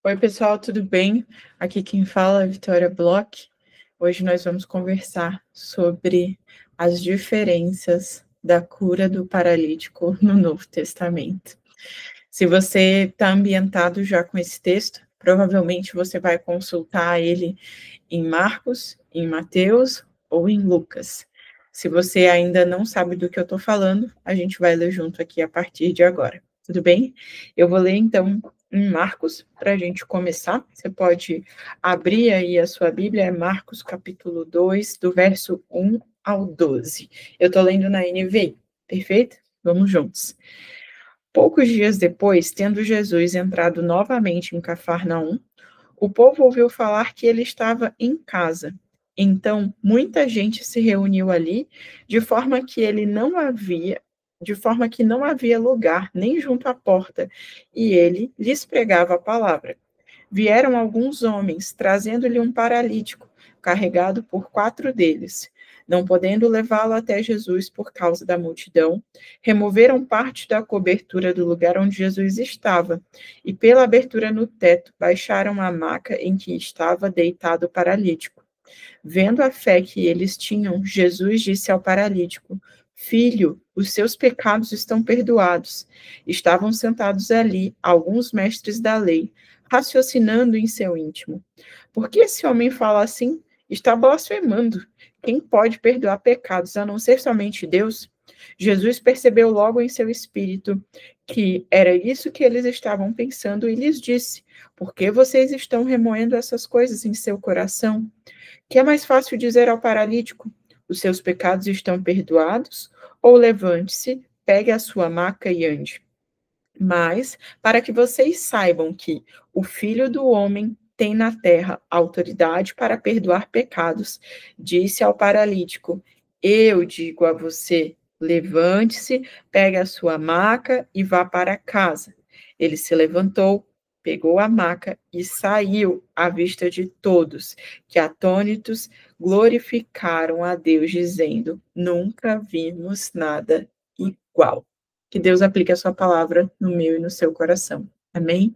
Oi, pessoal, tudo bem? Aqui quem fala é Vitória Bloch. Hoje nós vamos conversar sobre as diferenças da cura do paralítico no Novo Testamento. Se você está ambientado já com esse texto, provavelmente você vai consultar ele em Marcos, em Mateus ou em Lucas. Se você ainda não sabe do que eu estou falando, a gente vai ler junto aqui a partir de agora. Tudo bem? Eu vou ler então em Marcos para a gente começar. Você pode abrir aí a sua Bíblia, é Marcos capítulo 2, do verso 1 ao 12. Eu estou lendo na NVI, perfeito? Vamos juntos. Poucos dias depois, tendo Jesus entrado novamente em Cafarnaum, o povo ouviu falar que ele estava em casa. Então, muita gente se reuniu ali, de forma que não havia lugar nem junto à porta, e ele lhes pregava a palavra. Vieram alguns homens, trazendo-lhe um paralítico, carregado por 4 deles. Não podendo levá-lo até Jesus por causa da multidão, removeram parte da cobertura do lugar onde Jesus estava, e pela abertura no teto baixaram a maca em que estava deitado o paralítico. Vendo a fé que eles tinham, Jesus disse ao paralítico: Filho, os seus pecados estão perdoados. Estavam sentados ali alguns mestres da lei, raciocinando em seu íntimo. Por que esse homem fala assim? Está blasfemando. Quem pode perdoar pecados a não ser somente Deus? Jesus percebeu logo em seu espírito que era isso que eles estavam pensando e lhes disse: Por que vocês estão remoendo essas coisas em seu coração? Que é mais fácil dizer ao paralítico: Os seus pecados estão perdoados? Ou levante-se, pegue a sua maca e ande. Mas, para que vocês saibam que o Filho do Homem tem na terra autoridade para perdoar pecados, disse ao paralítico: Eu digo a você, levante-se, pegue a sua maca e vá para casa. Ele se levantou, pegou a maca e saiu à vista de todos, que atônitos glorificaram a Deus, dizendo: Nunca vimos nada igual. Que Deus aplique a sua palavra no meu e no seu coração. Amém?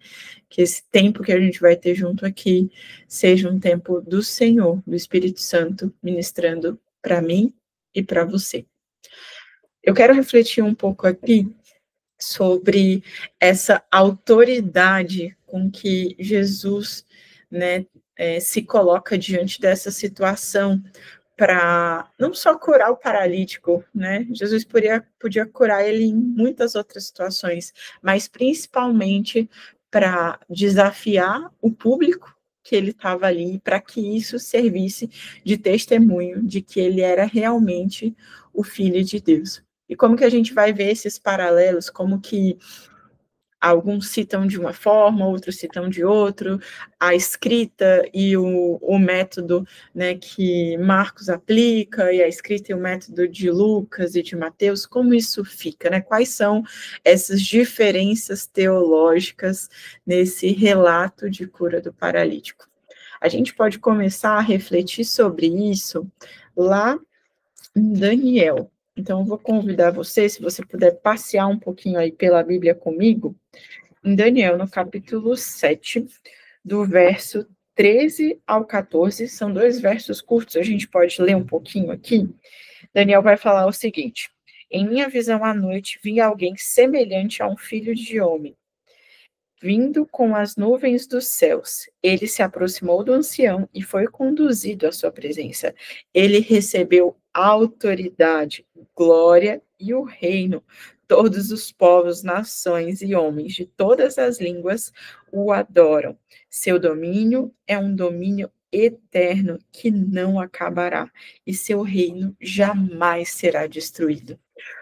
Que esse tempo que a gente vai ter junto aqui seja um tempo do Senhor, do Espírito Santo, ministrando para mim e para você. Eu quero refletir um pouco aqui sobre essa autoridade com que Jesus, né, se coloca diante dessa situação para não só curar o paralítico, né? Jesus podia curar ele em muitas outras situações, mas principalmente para desafiar o público que ele estava ali, para que isso servisse de testemunho de que ele era realmente o Filho de Deus. E como que a gente vai ver esses paralelos, como que alguns citam de uma forma, outros citam de outro, a escrita e o método, né, que Marcos aplica, e a escrita e o método de Lucas e de Mateus, como isso fica, né? Quais são essas diferenças teológicas nesse relato de cura do paralítico? A gente pode começar a refletir sobre isso lá em Daniel. Então, eu vou convidar você, se você puder passear um pouquinho aí pela Bíblia comigo, em Daniel, no capítulo 7, do verso 13 ao 14, são 2 versos curtos, a gente pode ler um pouquinho aqui. Daniel vai falar o seguinte: Em minha visão à noite, vi alguém semelhante a um filho de homem, vindo com as nuvens dos céus. Ele se aproximou do ancião e foi conduzido à sua presença. Ele recebeu autoridade, glória e o reino. Todos os povos, nações e homens de todas as línguas o adoram. Seu domínio é um domínio eterno que não acabará, e seu reino jamais será destruído.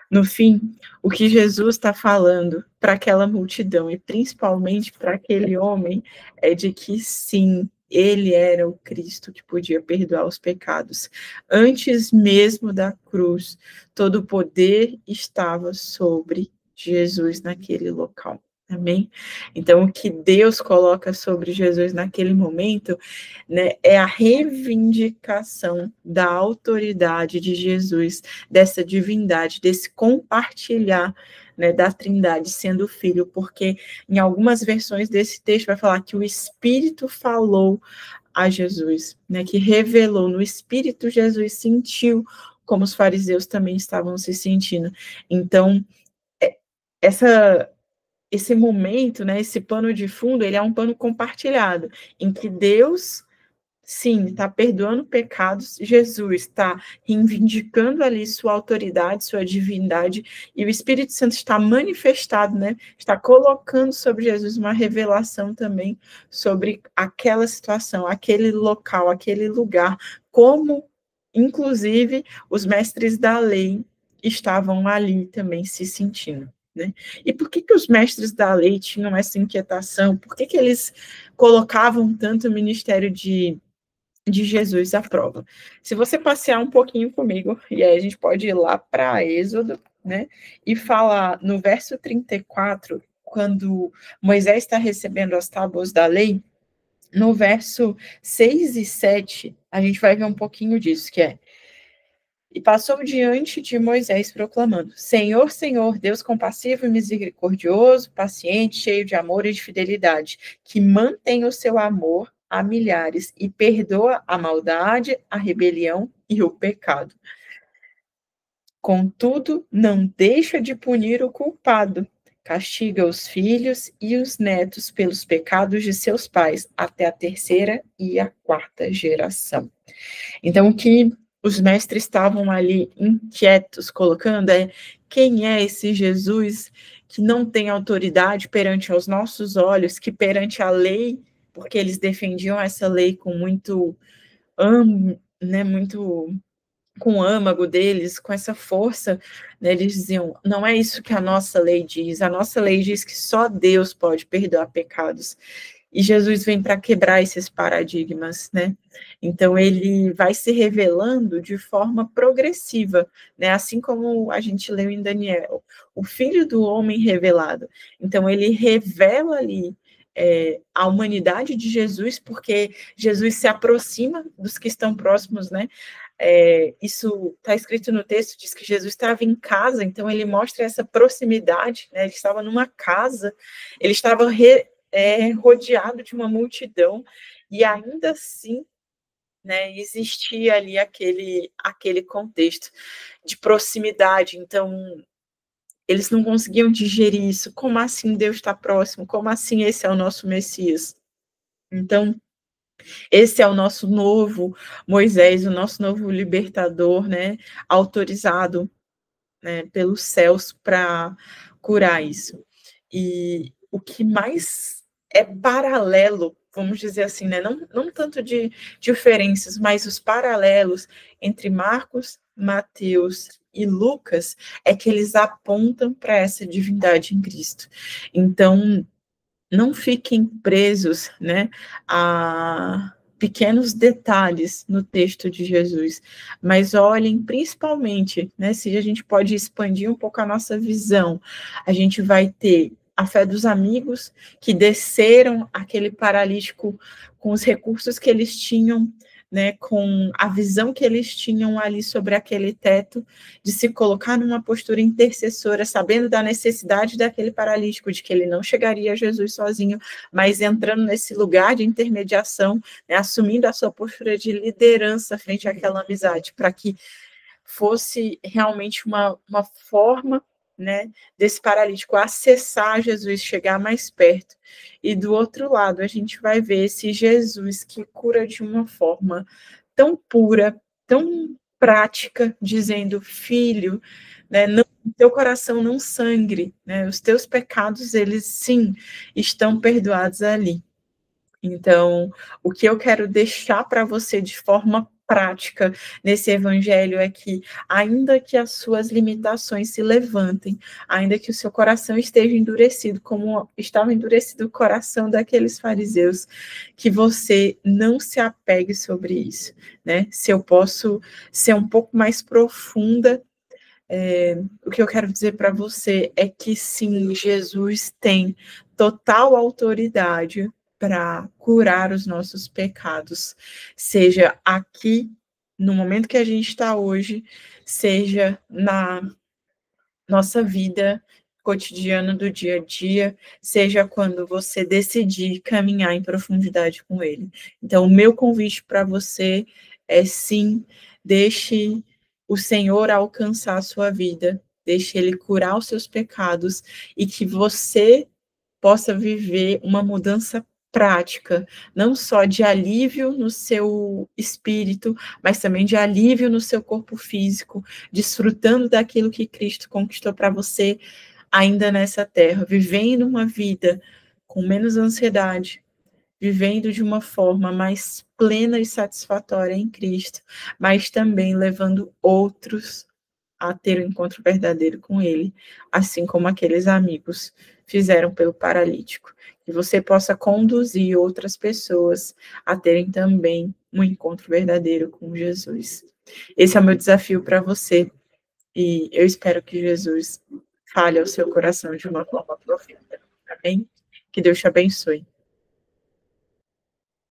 No fim, o que Jesus está falando para aquela multidão e principalmente para aquele homem é de que sim, ele era o Cristo que podia perdoar os pecados. Antes mesmo da cruz, todo o poder estava sobre Jesus naquele local. Amém? Então, o que Deus coloca sobre Jesus naquele momento, né, é a reivindicação da autoridade de Jesus, dessa divindade, desse compartilhar, né, da Trindade sendo o Filho, porque em algumas versões desse texto vai falar que o Espírito falou a Jesus, né, que revelou no Espírito, Jesus sentiu como os fariseus também estavam se sentindo. Então, essa esse momento, né, esse pano de fundo, ele é um pano compartilhado, em que Deus, sim, está perdoando pecados, Jesus está reivindicando ali sua autoridade, sua divindade, e o Espírito Santo está manifestado, né, está colocando sobre Jesus uma revelação também sobre aquela situação, aquele local, aquele lugar, como, inclusive, os mestres da lei estavam ali também se sentindo. Né? E por que os mestres da lei tinham essa inquietação? Por que eles colocavam tanto o ministério de Jesus à prova? Se você passear um pouquinho comigo, e aí a gente pode ir lá para Êxodo, né? E falar no verso 34, quando Moisés está recebendo as tábuas da lei, no verso 6 e 7, a gente vai ver um pouquinho disso, que é: e passou diante de Moisés, proclamando: Senhor, Senhor, Deus compassivo e misericordioso, paciente, cheio de amor e de fidelidade, que mantém o seu amor a milhares e perdoa a maldade, a rebelião e o pecado. Contudo, não deixa de punir o culpado, castiga os filhos e os netos pelos pecados de seus pais, até a terceira e a quarta geração. Então, o que os mestres estavam ali inquietos, colocando quem é esse Jesus que não tem autoridade perante os nossos olhos, que perante a lei, porque eles defendiam essa lei com muito, né, muito com o âmago deles, com essa força, né, eles diziam, não é isso que a nossa lei diz que só Deus pode perdoar pecados. E Jesus vem para quebrar esses paradigmas, né? Então, ele vai se revelando de forma progressiva, né? Assim como a gente leu em Daniel, o Filho do Homem revelado. Então, ele revela ali a humanidade de Jesus, porque Jesus se aproxima dos que estão próximos, né? Isso está escrito no texto, diz que Jesus estava em casa, então ele mostra essa proximidade, né? Ele estava numa casa, ele estava rodeado de uma multidão, e ainda assim, né, existia ali aquele contexto de proximidade. Então, eles não conseguiam digerir isso. Como assim Deus está próximo? Como assim esse é o nosso Messias? Então, esse é o nosso novo Moisés, o nosso novo libertador, né, autorizado, né, pelos céus para curar isso. E o que mais é paralelo, vamos dizer assim, né, não tanto de diferenças, mas os paralelos entre Marcos, Mateus e Lucas é que eles apontam para essa divindade em Cristo. Então, não fiquem presos, né, a pequenos detalhes no texto de Jesus, mas olhem principalmente, né, se a gente pode expandir um pouco a nossa visão, a gente vai ter a fé dos amigos que desceram aquele paralítico com os recursos que eles tinham, né, com a visão que eles tinham ali sobre aquele teto, de se colocar numa postura intercessora, sabendo da necessidade daquele paralítico, de que ele não chegaria a Jesus sozinho, mas entrando nesse lugar de intermediação, né, assumindo a sua postura de liderança frente àquela amizade, para que fosse realmente uma forma, né, desse paralítico acessar Jesus, chegar mais perto. E do outro lado, a gente vai ver esse Jesus que cura de uma forma tão pura, tão prática, dizendo: filho, né, não, teu coração não sangre, né, os teus pecados, eles sim estão perdoados ali. Então, o que eu quero deixar para você de forma prática nesse evangelho é que, ainda que as suas limitações se levantem, ainda que o seu coração esteja endurecido, como estava endurecido o coração daqueles fariseus, que você não se apegue sobre isso, né? Se eu posso ser um pouco mais profunda, o que eu quero dizer para você é que sim, Jesus tem total autoridade para curar os nossos pecados, seja aqui, no momento que a gente está hoje, seja na nossa vida cotidiano do dia a dia, seja quando você decidir caminhar em profundidade com Ele. Então, o meu convite para você é sim, deixe o Senhor alcançar a sua vida, deixe Ele curar os seus pecados e que você possa viver uma mudança prática, não só de alívio no seu espírito, mas também de alívio no seu corpo físico, desfrutando daquilo que Cristo conquistou para você ainda nessa terra, vivendo uma vida com menos ansiedade, vivendo de uma forma mais plena e satisfatória em Cristo, mas também levando outros a ter um encontro verdadeiro com Ele, assim como aqueles amigos fizeram pelo paralítico. Que você possa conduzir outras pessoas a terem também um encontro verdadeiro com Jesus. Esse é o meu desafio para você, e eu espero que Jesus fale ao seu coração de uma forma profunda. Amém? Que Deus te abençoe.